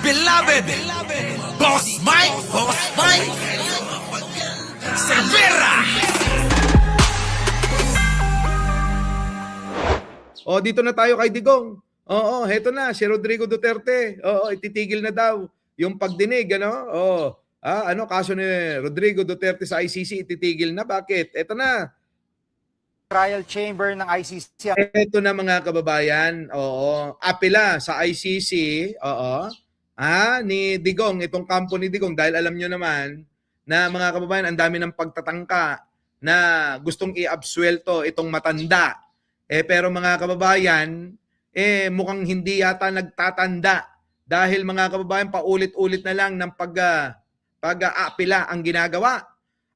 beloved, Boss Mike Cervera. O, dito na tayo kay Digong. Oo, heto na, si Rodrigo Duterte. Oo, ititigil na daw yung pagdinig, ano? Kaso ni Rodrigo Duterte sa ICC, ititigil na. Bakit? Heto na. Trial chamber ng ICC. Heto na mga kababayan. Oo, apela sa ICC. Oo. Ni Digong, itong kampo ni Digong, dahil alam nyo naman na mga kababayan, ang dami ng pagtatangka na gustong i-absuelto itong matanda. Pero mga kababayan, mukhang hindi yata nagtatanda dahil mga kababayan paulit-ulit na lang ng pag-aapila ang ginagawa.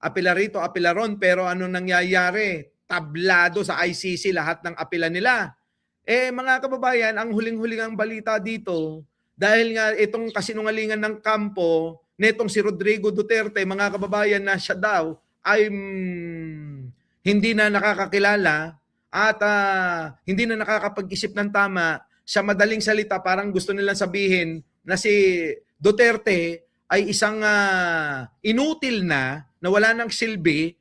Apila rito, apila ron, pero ano nangyayari? Tablado sa ICC lahat ng apila nila. Mga kababayan, ang huling-huling ang balita dito, dahil nga itong kasinungalingan ng kampo, netong si Rodrigo Duterte, mga kababayan, na siya daw ay hindi na nakakakilala at hindi na nakakapag-isip ng tama. Sa madaling salita, parang gusto nilang sabihin na si Duterte ay isang inutil na wala ng silbi.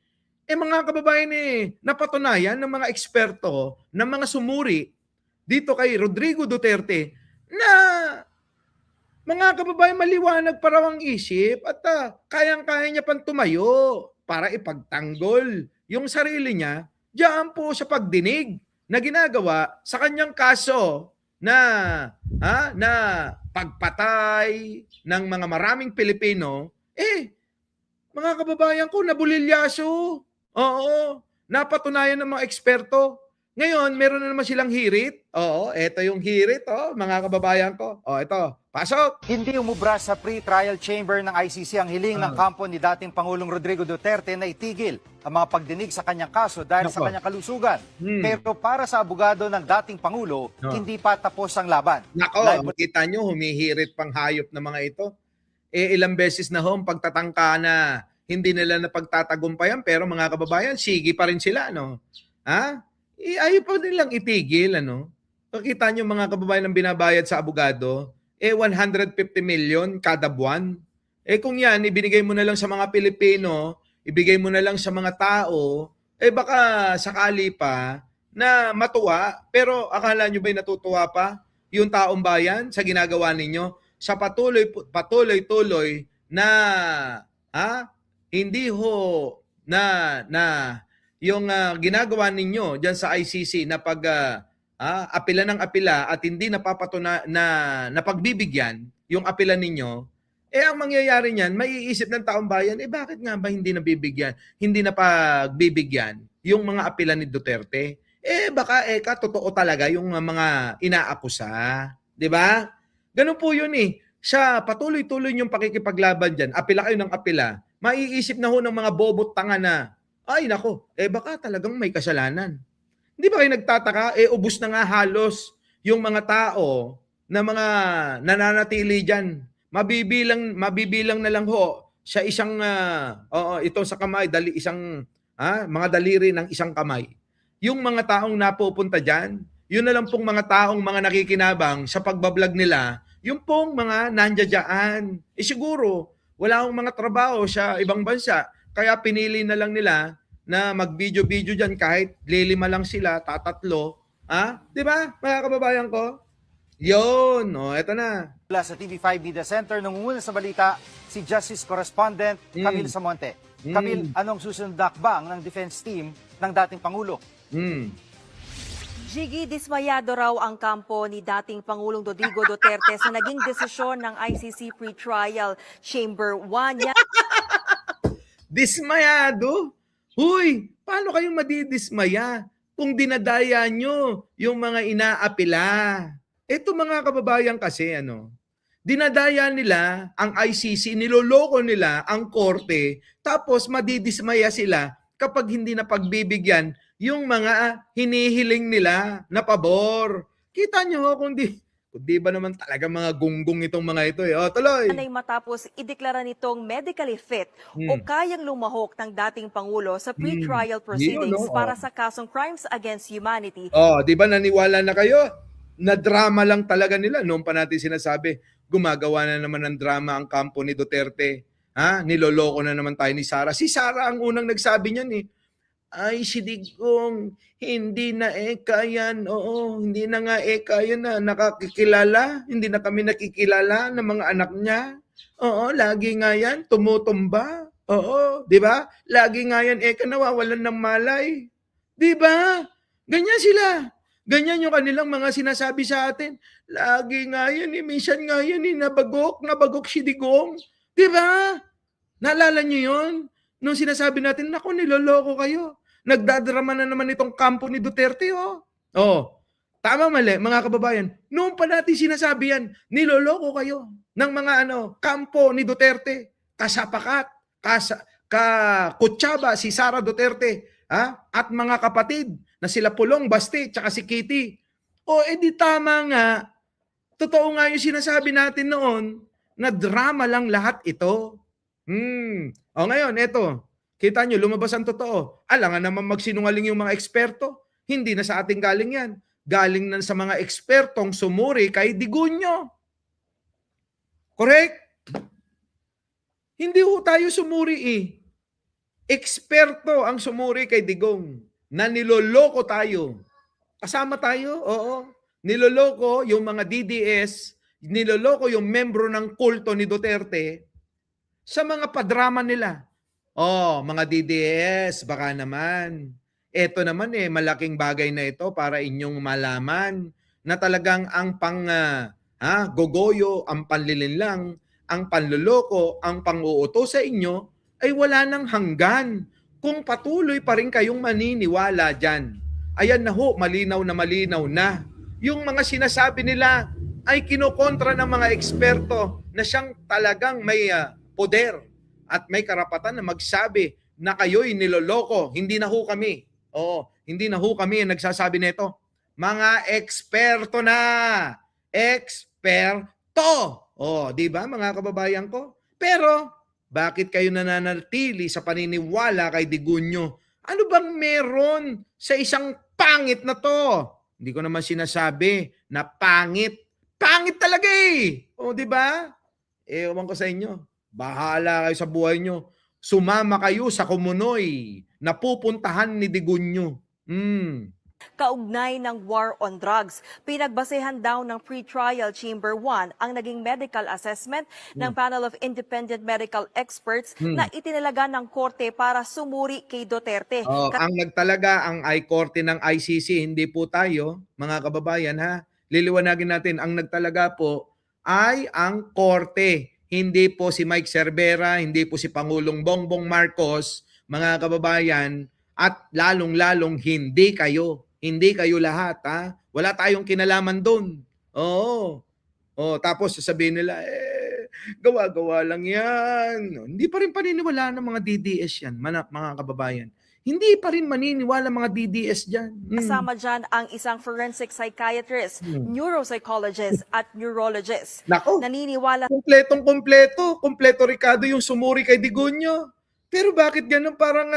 Mga kababayan, napatunayan ng mga eksperto, ng mga sumuri dito kay Rodrigo Duterte na mga kababayan, maliwanag pa raw ang isip at kayang-kaya niya pang tumayo para ipagtanggol yung sarili niya diyan po sa pagdinig na ginagawa sa kanyang kaso na pagpatay ng mga maraming Pilipino. Mga kababayan ko, nabulilyaso. Oo, napatunayan ng mga eksperto. Ngayon, meron na naman silang hirit. Oo, eto yung hirit, mga kababayan ko. Ito, pasok! Hindi umubra sa pre-trial chamber ng ICC ang hiling ng kampo ni dating Pangulong Rodrigo Duterte na itigil ang mga pagdinig sa kanyang kaso dahil sa kanyang kalusugan. Pero para sa abogado ng dating Pangulo, hindi pa tapos ang laban. Makita nyo, humihirit pang hayop na mga ito. Ilang beses na pagtatangka na hindi nila napagtatagumpayan, pero mga kababayan, sige pa rin sila, no? Ayaw pa nilang itigil, ano? Pakita nyo mga kababayan ang binabayad sa abogado, 150 million kada buwan. Kung yan, ibinigay mo na lang sa mga Pilipino, ibigay mo na lang sa mga tao, baka sakali pa na matuwa, pero akala nyo ba'y natutuwa pa yung taong bayan sa ginagawa ninyo? Sa patuloy-tuloy na hindi yung ginagawa ninyo diyan sa ICC na apila ng apila at hindi na pagbibigyan yung apila ninyo, ang mangyayari niyan, maiisip ng taong bayan, bakit nga ba hindi nabibigyan, hindi na pagbibigyan yung mga apila ni Duterte? Baka totoo talaga yung mga inaakusa, 'di ba? Ganun po yun sa patuloy-tuloy yung pakikipaglaban dyan, apila kayo ng apila, maiisip na ng mga bobot tanga na, ay nako, baka talagang may kasalanan. Hindi ba kayo nagtataka? Ubus na nga halos yung mga tao na mga nananatili dyan. Mabibilang na lang sa isang, ito sa kamay, mga daliri ng isang kamay. Yung mga taong napupunta dyan, yun na lang pong mga taong mga nakikinabang sa pagbablog nila, yung pong mga nandiyan. Siguro, wala akong mga trabaho sa ibang bansa, kaya pinili na lang nila na mag-video-video dyan kahit lilima lang sila, tatatlo. Di ba, mga kababayan ko? Yun, eto na. Mula sa TV5 Media Center, nangunguna sa balita, si Justice Correspondent Camille Samonte. Camille, anong susunod na hakbang ng defense team ng dating Pangulo? Jiggy, dismayado raw ang kampo ni dating Pangulong Rodrigo Duterte sa naging desisyon ng ICC Pre-Trial Chamber 1. Dismayado? Huy, paano kayong madidismaya kung dinadaya nyo yung mga inaapila? Ito mga kababayan kasi, dinadaya nila ang ICC, niloloko nila ang korte, tapos madidismaya sila kapag hindi na pagbibigyan yung mga hinihiling nila na pabor. Kita nyo kung di ba naman talaga mga gunggong itong mga ito. Tuloy. Anay matapos ideklara nitong medically fit o kayang lumahok ng dating Pangulo sa pre-trial proceedings para sa kasong crimes against humanity. Di ba naniwala na kayo? Na drama lang talaga nila. Noon pa natin sinasabi, gumagawa na naman ng drama ang kampo ni Duterte. Ha? Niloloko na naman tayo ni Sara. Si Sara ang unang nagsabi niyan eh. Ay, si Digong, hindi na eka yan. Oo, hindi na nga eka yan na nakakikilala. Hindi na kami nakikilala ng mga anak niya. Oo, lagi nga yan, tumutumba. Oo, di ba? Lagi nga yan, eka nawawalan ng malay. Di ba? Ganyan sila. Ganyan yung kanilang mga sinasabi sa atin. Lagi nga yan, minsan nga yan, nabagok si Digong. Di ba? Naalala niyo yun? Nung sinasabi natin, naku, niloloko kayo. Nagdadrama na naman itong kampo ni Duterte, oh. Oh, tama mali, mga kababayan. Noon pa natin sinasabi yan, niloloko kayo ng mga kampo ni Duterte. Kasapakat, Kutsaba, si Sara Duterte, at mga kapatid na sila Pulong, Basti, tsaka si Kitty. O, edi tama nga. Totoo nga yung sinasabi natin noon na drama lang lahat ito. O ngayon, eto. Kita nyo, lumabas ang totoo. Alangan naman magsinungaling yung mga eksperto. Hindi na sa ating galing yan. Galing na sa mga ekspertong sumuri kay Digunyo. Correct? Hindi ho tayo sumuri eh. Eksperto ang sumuri kay Digong na niloloko tayo. Kasama tayo? Oo. Niloloko yung mga DDS, niloloko yung membro ng kulto ni Duterte sa mga padrama nila. Oh, mga DDS, baka naman. Ito naman malaking bagay na ito para inyong malaman na talagang ang gogoyo, ang panlilinlang, ang panluloko, ang pang-uutos sa inyo ay wala nang hanggan kung patuloy pa rin kayong maniniwala dyan. Ayan na ho, malinaw na. Yung mga sinasabi nila ay kinokontra ng mga eksperto na siyang talagang may poder at may karapatan na magsabi na kayo'y niloloko. Hindi na ho kami. Oo, hindi na ho kami ang nagsasabi nito. Mga eksperto na. Eksperto. Oh, di ba mga kababayan ko? Pero bakit kayo nananatili sa paniniwala kay Digunyo? Ano bang meron sa isang pangit na to? Hindi ko naman sinasabi na pangit. Pangit talaga eh. O, di ba? Ewan ko sa inyo. Bahala kayo sa buhay nyo. Sumama kayo sa kumunoy na pupuntahan ni Digunyo. Kaugnay ng war on drugs, pinagbasehan daw ng Pre-Trial Chamber 1 ang naging medical assessment ng panel of independent medical experts na itinalaga ng korte para sumuri kay Duterte. Ang nagtalaga ang korte ng ICC, hindi po tayo, mga kababayan ha. Liliwanagin natin, ang nagtalaga po ay ang korte. Hindi po si Mike Cervera, hindi po si Pangulong Bongbong Marcos, mga kababayan, at lalong-lalong hindi kayo. Hindi kayo lahat, ha? Wala tayong kinalaman doon. Oo. Tapos sasabihin nila, gawa-gawa lang yan. Hindi pa rin paniniwala ng mga DDS yan, mga kababayan. Hindi pa rin maniniwala mga DDS dyan. Kasama dyan ang isang forensic psychiatrist, neuropsychologist at neurologist. Nako, naniniwala kompleto Ricardo yung sumuri kay Digunyo. Pero bakit ganun parang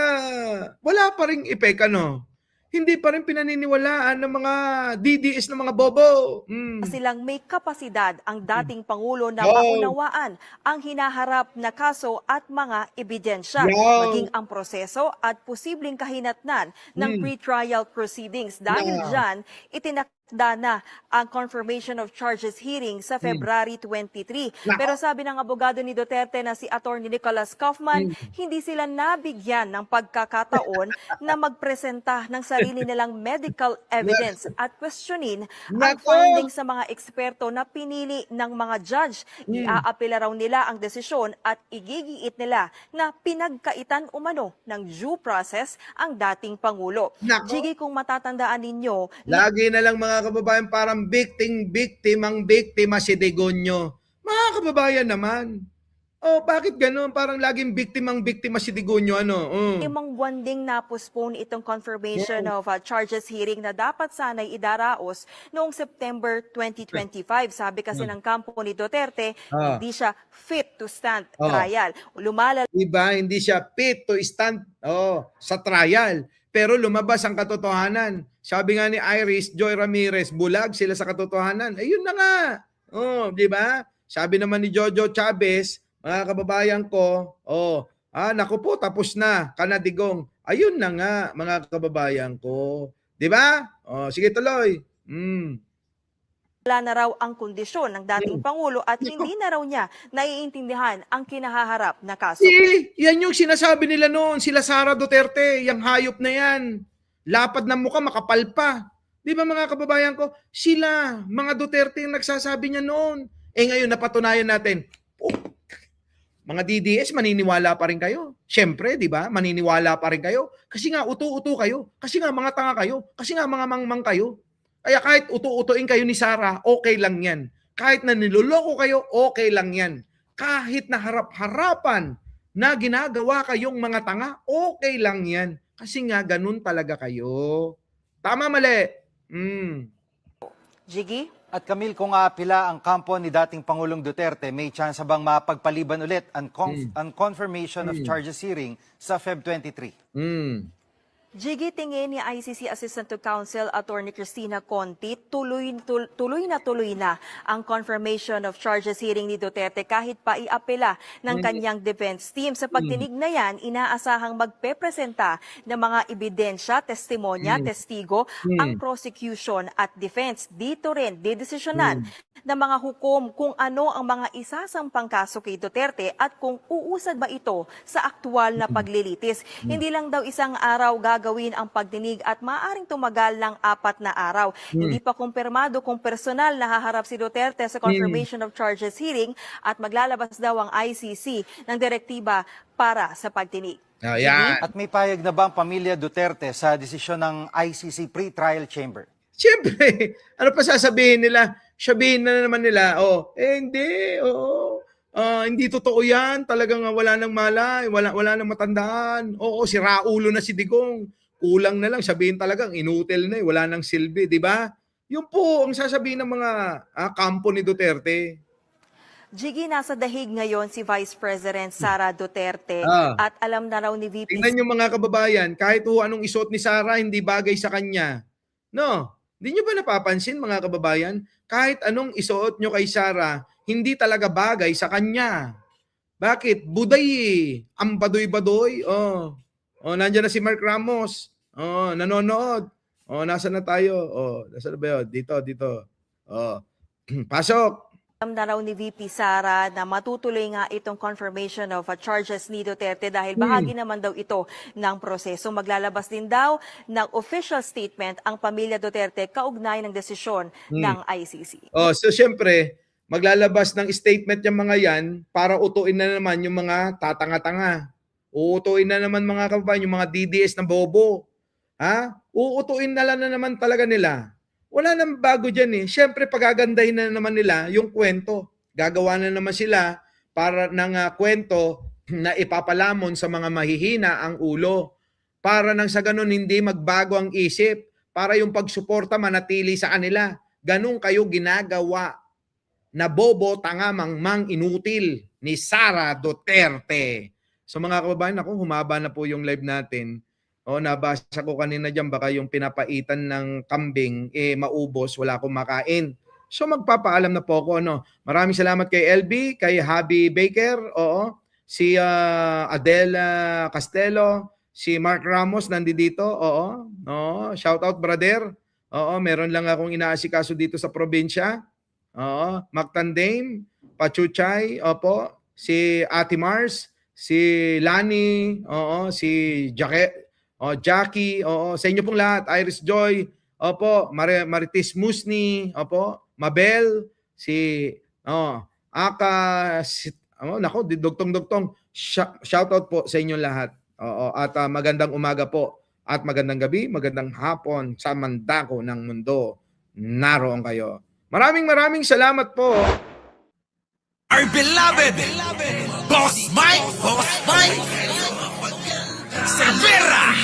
wala pa ring epek Hindi pa rin pinaniniwalaan ng mga DDS ng mga bobo. silang may kapasidad ang dating Pangulo na maunawaan ang hinaharap na kaso at mga ebidensya, maging ang proseso at posibleng kahinatnan ng pre-trial proceedings. Dahil dyan, itinakda na ang confirmation of charges hearing sa February 23. Pero sabi ng abogado ni Duterte na si Atty. Nicholas Kaufman, hindi sila nabigyan ng pagkakataon na magpresenta ng sarili nilang medical evidence at questionin ang findings sa mga eksperto na pinili ng mga judge. Iaapela raw nila ang desisyon at igigiit nila na pinagkaitan umano ng due process ang dating Pangulo. Jiggy, kung matatandaan ninyo, lagi na lang mga kababayan parang biktimang biktima si Digunyo. Mga kababayan naman. Bakit gano'n? Parang laging biktimang-biktima si Digunyo, 5 buwan ding na-postpone itong confirmation of charges hearing na dapat sana'y idaraos noong September 2025. Sabi kasi ng kampo ni Duterte, hindi siya fit to stand trial. Diba? Hindi siya fit to stand sa trial. Pero lumabas ang katotohanan. Sabi nga ni Iris Joy Ramirez, bulag sila sa katotohanan. Ayun na nga. Di ba? Sabi naman ni Jojo Chavez, mga kababayan ko, naku po, tapos na, Kanadigong. Ayun na nga, mga kababayan ko. Di ba? Sige, tuloy. Wala na raw ang kondisyon ng dating Pangulo at hindi na raw niya naiintindihan ang kinahaharap na kaso. Yan yung sinasabi nila noon, sila Sara Duterte, yung hayop na yan. Lapad ng mukha, makapal pa. Di ba mga kababayan ko? Sila, mga Duterte yung nagsasabi niya noon. Ngayon napatunayan natin, mga DDS, maniniwala pa rin kayo. Siyempre, di ba? Maniniwala pa rin kayo. Kasi nga, uto-uto kayo. Kasi nga, mga tanga kayo. Kasi nga, mga mangmang kayo. Kaya kahit uto-utuin kayo ni Sara, okay lang yan. Kahit na niloloko kayo, okay lang yan. Kahit na harap-harapan na ginagawa kayong mga tanga, okay lang yan. Kasi nga, ganun talaga kayo. Tama, mali. Jiggy? At Camille, kung aapila ang kampo ni dating Pangulong Duterte, may chance bang mapagpaliban ulit ang confirmation of charges hearing sa Feb 23? Jiggy, tingin ni ICC Assistant to Counsel Attorney Cristina Conti, tuloy na ang confirmation of charges hearing ni Duterte kahit pa iapela ng kanyang defense team. Sa pagdinig na yan, inaasahang magpepresenta ng mga ebidensya, testimonya, testigo ang prosecution at defense. Dito rin, didesisyonan ng mga hukom kung ano ang mga isasampang kaso kay Duterte at kung uusad ba ito sa aktual na paglilitis. Hindi lang daw isang araw gagawin ang pagdinig at maaaring tumagal ng 4 na araw. Hindi pa kumpirmado kung personal na haharap si Duterte sa confirmation of charges hearing at maglalabas daw ang ICC ng direktiba para sa pagdinig. At may payag na ba ang pamilya Duterte sa desisyon ng ICC pre-trial chamber? Siyempre, ano pa sasabihin nila? Sabihin na naman nila, hindi totoo yan, talagang wala nang malay, wala nang matandaan. Si Raulo na si Digong, kulang na lang, sabihin talagang inutil na, wala nang silbi, di ba? Yun po ang sasabihin ng mga kampo ni Duterte. Jiggy, nasa dahig ngayon si Vice President Sara Duterte at alam na raw ni VP. Tingnan yung mga kababayan, kahit anong isuot ni Sara, hindi bagay sa kanya. No? Hindi nyo ba napapansin mga kababayan? Kahit anong isuot nyo kay Sara, hindi talaga bagay sa kanya. Bakit? Buday ang badoy-badoy. Nandiyan na si Mark Ramos. Nanonood. Nasa na tayo? Nasa na ba yun? Dito. Pasok. Alam na raw ni VP Sara na matutuloy nga itong confirmation of charges ni Duterte dahil bahagi naman daw ito ng proseso. Maglalabas din daw ng official statement ang pamilya Duterte kaugnay ng desisyon ng ICC. So siyempre, maglalabas ng statement yung mga yan para utuin na naman yung mga tatanga-tanga. Uutuin na naman mga kababayan, yung mga DDS na bobo. Uutuin na lang na naman talaga nila. Wala nang bago dyan eh. Siyempre, pagagandahin na naman nila yung kwento. Gagawa na naman sila para ng kwento na ipapalamon sa mga mahihina ang ulo. Para nang sa ganun hindi magbago ang isip. Para yung pagsuporta manatili sa kanila. Ganun kayo ginagawa na bobo, tanga, mangmang, inutil ni Sara Duterte. So mga kababayan, humaba na po yung live natin. Nabasa ko kanina dyan, baka yung pinapaitan ng kambing, maubos, wala akong makain. So magpapaalam na po ako. Maraming salamat kay LB, kay Habi Baker, si Adela Castelo, si Mark Ramos nandito, shout out brother. Meron lang akong inaasikaso dito sa probinsya. Mactandame, Pachuchay, si Ate Mars, si Lani, si Jackie, sa inyo pong lahat, Iris Joy, Maritis Musni, Mabel, si Aka, dugtong-dugtong, shoutout po sa inyo lahat. At magandang umaga po, at magandang gabi, magandang hapon sa mandako ng mundo. Naroon kayo. Maraming salamat po. Our beloved Boss Mike Cervera.